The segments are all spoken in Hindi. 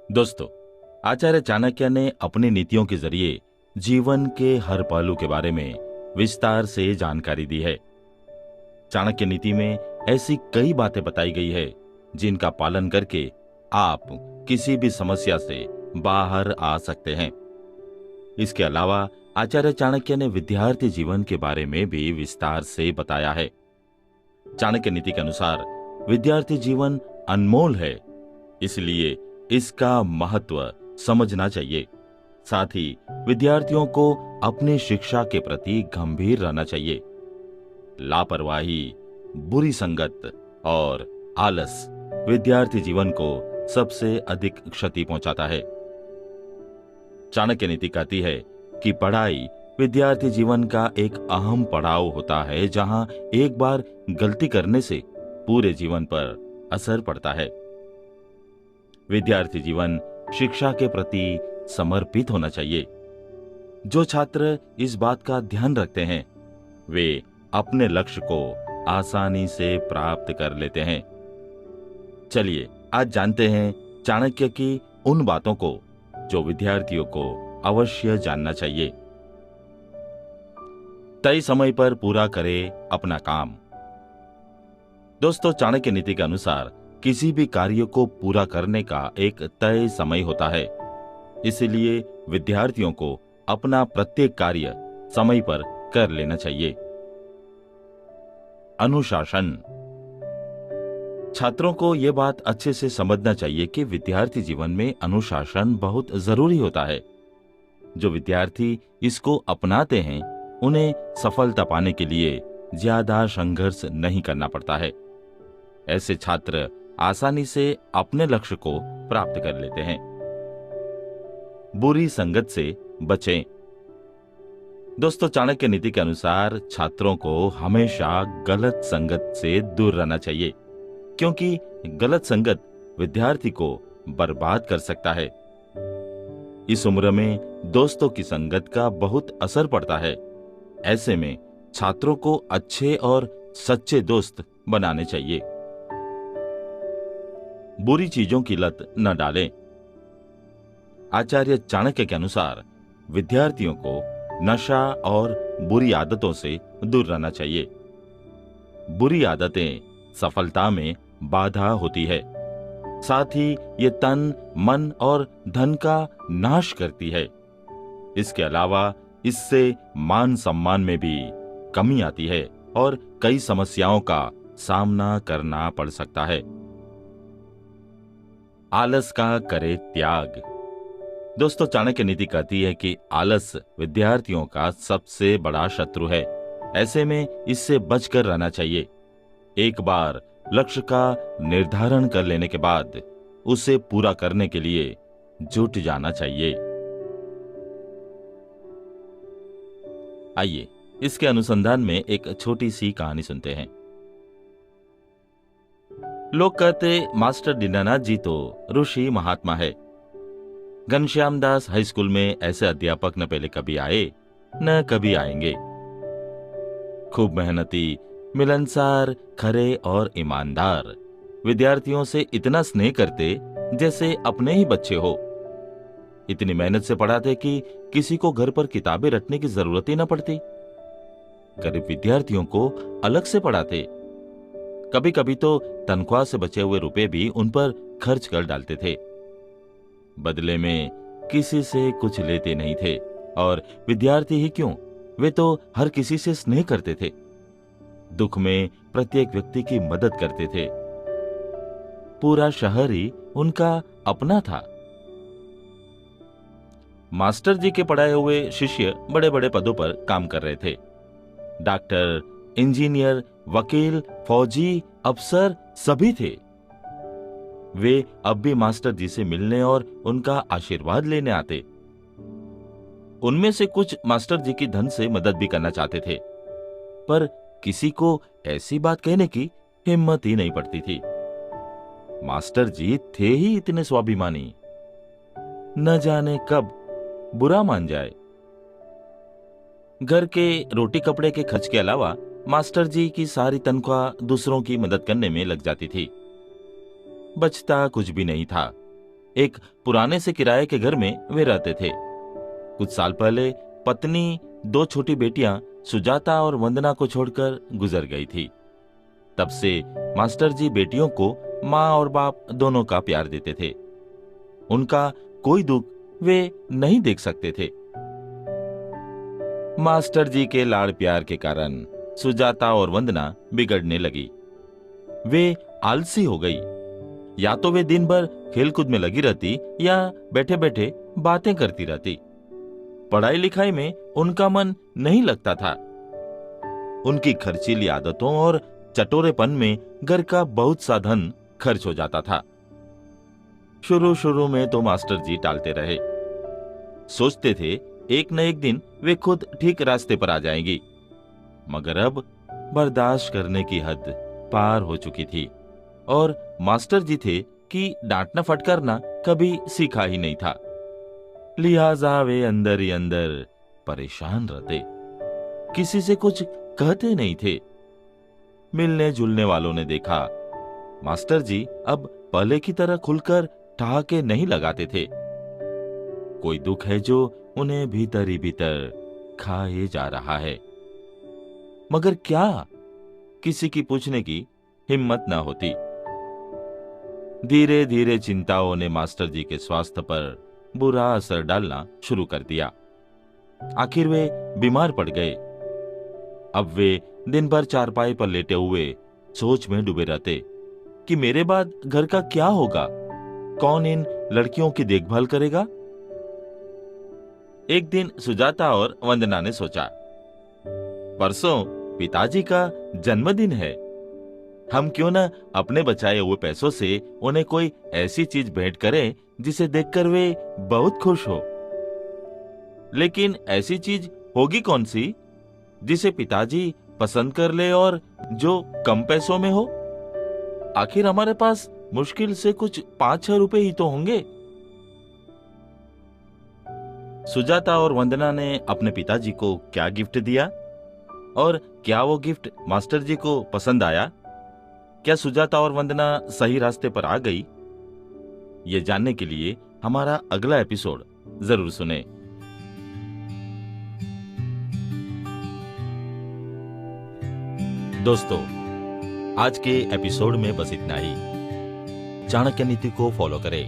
दोस्तों, आचार्य चाणक्य ने अपनी नीतियों के जरिए जीवन के हर पहलू के बारे में विस्तार से जानकारी दी है। चाणक्य नीति में ऐसी कई बातें बताई गई है जिनका पालन करके आप किसी भी समस्या से बाहर आ सकते हैं। इसके अलावा आचार्य चाणक्य ने विद्यार्थी जीवन के बारे में भी विस्तार से बताया है। चाणक्य नीति के अनुसार विद्यार्थी जीवन अनमोल है, इसलिए इसका महत्व समझना चाहिए। साथ ही विद्यार्थियों को अपनी शिक्षा के प्रति गंभीर रहना चाहिए। लापरवाही, बुरी संगत और आलस विद्यार्थी जीवन को सबसे अधिक क्षति पहुंचाता है। चाणक्य नीति कहती है कि पढ़ाई विद्यार्थी जीवन का एक अहम पड़ाव होता है, जहां एक बार गलती करने से पूरे जीवन पर असर पड़ता है। विद्यार्थी जीवन शिक्षा के प्रति समर्पित होना चाहिए। जो छात्र इस बात का ध्यान रखते हैं, वे अपने लक्ष्य को आसानी से प्राप्त कर लेते हैं। चलिए आज जानते हैं चाणक्य की उन बातों को जो विद्यार्थियों को अवश्य जानना चाहिए। तय समय पर पूरा करें अपना काम। दोस्तों, चाणक्य नीति के अनुसार किसी भी कार्य को पूरा करने का एक तय समय होता है, इसलिए विद्यार्थियों को अपना प्रत्येक कार्य समय पर कर लेना चाहिए। अनुशासन। छात्रों को यह बात अच्छे से समझना चाहिए कि विद्यार्थी जीवन में अनुशासन बहुत जरूरी होता है। जो विद्यार्थी इसको अपनाते हैं, उन्हें सफलता पाने के लिए ज्यादा संघर्ष नहीं करना पड़ता है। ऐसे छात्र आसानी से अपने लक्ष्य को प्राप्त कर लेते हैं। बुरी संगत से बचें। दोस्तों, चाणक्य नीति के अनुसार छात्रों को हमेशा गलत संगत से दूर रहना चाहिए, क्योंकि गलत संगत विद्यार्थी को बर्बाद कर सकता है। इस उम्र में दोस्तों की संगत का बहुत असर पड़ता है। ऐसे में छात्रों को अच्छे और सच्चे दोस्त बनाने चाहिए। बुरी चीजों की लत न डालें। आचार्य चाणक्य के अनुसार विद्यार्थियों को नशा और बुरी आदतों से दूर रहना चाहिए। बुरी आदतें सफलता में बाधा होती है, साथ ही ये तन, मन और धन का नाश करती है। इसके अलावा इससे मान सम्मान में भी कमी आती है और कई समस्याओं का सामना करना पड़ सकता है। आलस का करे त्याग। दोस्तों, चाणक्य नीति कहती है कि आलस विद्यार्थियों का सबसे बड़ा शत्रु है। ऐसे में इससे बचकर रहना चाहिए। एक बार लक्ष्य का निर्धारण कर लेने के बाद उसे पूरा करने के लिए जुट जाना चाहिए। आइए इसके अनुसंधान में एक छोटी सी कहानी सुनते हैं। लोग कहते मास्टर दीनानाथ जी तो ऋषि महात्मा है। घनश्याम दास हाई स्कूल में ऐसे अध्यापक न पहले कभी आए न कभी आएंगे। खूब मेहनती, मिलनसार, खरे और ईमानदार, विद्यार्थियों से इतना स्नेह करते जैसे अपने ही बच्चे हो। इतनी मेहनत से पढ़ाते कि किसी को घर पर किताबें रटने की जरूरत ही न पड़ती। गरीब विद्यार्थियों को अलग से पढ़ाते। कभी कभी तो तनख्वाह से बचे हुए रुपए भी उन पर खर्च कर डालते थे। बदले में किसी से कुछ लेते नहीं थे, और विद्यार्थी ही क्यों, वे तो हर किसी से स्नेह करते थे। दुख में प्रत्येक व्यक्ति की मदद करते थे। पूरा शहर ही उनका अपना था। मास्टर जी के पढ़ाए हुए शिष्य बड़े बड़े पदों पर काम कर रहे थे। डॉक्टर, इंजीनियर, वकील, फौजी, अफसर सभी थे। वे अब भी मास्टर जी से मिलने और उनका आशीर्वाद लेने आते। उनमें से कुछ मास्टर जी की धन से मदद भी करना चाहते थे, पर किसी को ऐसी बात कहने की हिम्मत ही नहीं पड़ती थी। मास्टर जी थे ही इतने स्वाभिमानी, न जाने कब बुरा मान जाए। घर के रोटी कपड़े के खर्च के अलावा मास्टर जी की सारी तनख्वाह दूसरों की मदद करने में लग जाती थी। बचता कुछ भी नहीं था। एक पुराने से किराए के घर में वे रहते थे। कुछ साल पहले पत्नी, 2 छोटी बेटियां सुजाता और वंदना को छोड़कर गुजर गई थी। तब से मास्टर जी बेटियों को माँ और बाप दोनों का प्यार देते थे। उनका कोई दुख वे नहीं देख सकते थे। मास्टर जी के लाड़ प्यार के कारण सुजाता और वंदना बिगड़ने लगी। वे आलसी हो गई। या तो वे दिन भर खेलकूद में लगी रहती या बैठे बैठे बातें करती रहती। पढ़ाई लिखाई में उनका मन नहीं लगता था। उनकी खर्चीली आदतों और चटोरेपन में घर का बहुत सा धन खर्च हो जाता था। शुरू में तो मास्टर जी टालते रहे। सोचते थे एक न एक दिन वे खुद ठीक रास्ते पर आ जाएंगी, मगर अब बर्दाश्त करने की हद पार हो चुकी थी और मास्टर जी थे कि डांटना फटकारना कभी सीखा ही नहीं था। लिहाजा वे अंदर ही अंदर परेशान रहते, किसी से कुछ कहते नहीं थे। मिलने जुलने वालों ने देखा मास्टर जी अब पहले की तरह खुलकर ठहाके नहीं लगाते थे। कोई दुख है जो उन्हें भीतर ही भीतर खाए जा रहा है, मगर क्या, किसी की पूछने की हिम्मत न होती। धीरे धीरे चिंताओं ने मास्टर जी के स्वास्थ्य पर बुरा असर डालना शुरू कर दिया। आखिर वे बीमार पड़ गए। अब वे दिन भर चारपाई पर लेटे हुए सोच में डूबे रहते कि मेरे बाद घर का क्या होगा, कौन इन लड़कियों की देखभाल करेगा। एक दिन सुजाता और वंदना ने सोचा, परसों पिताजी का जन्मदिन है, हम क्यों न अपने बचाए हुए पैसों से उन्हें कोई ऐसी चीज भेंट करें जिसे देखकर वे बहुत खुश हो। लेकिन ऐसी चीज होगी कौन सी जिसे पिताजी पसंद कर ले और जो कम पैसों में हो। आखिर हमारे पास मुश्किल से कुछ 5-6 रुपए ही तो होंगे। सुजाता और वंदना ने अपने पिताजी को क्या गिफ्ट दिया और क्या वो गिफ्ट मास्टर जी को पसंद आया? क्या सुजाता और वंदना सही रास्ते पर आ गई? ये जानने के लिए हमारा अगला एपिसोड जरूर सुने। दोस्तों, आज के एपिसोड में बस इतना ही। चाणक्य नीति को फॉलो करें।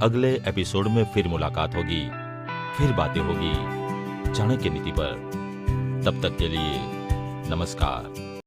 अगले एपिसोड में फिर मुलाकात होगी, फिर बातें होगी चाणक्य नीति पर। तब तक के लिए नमस्कार।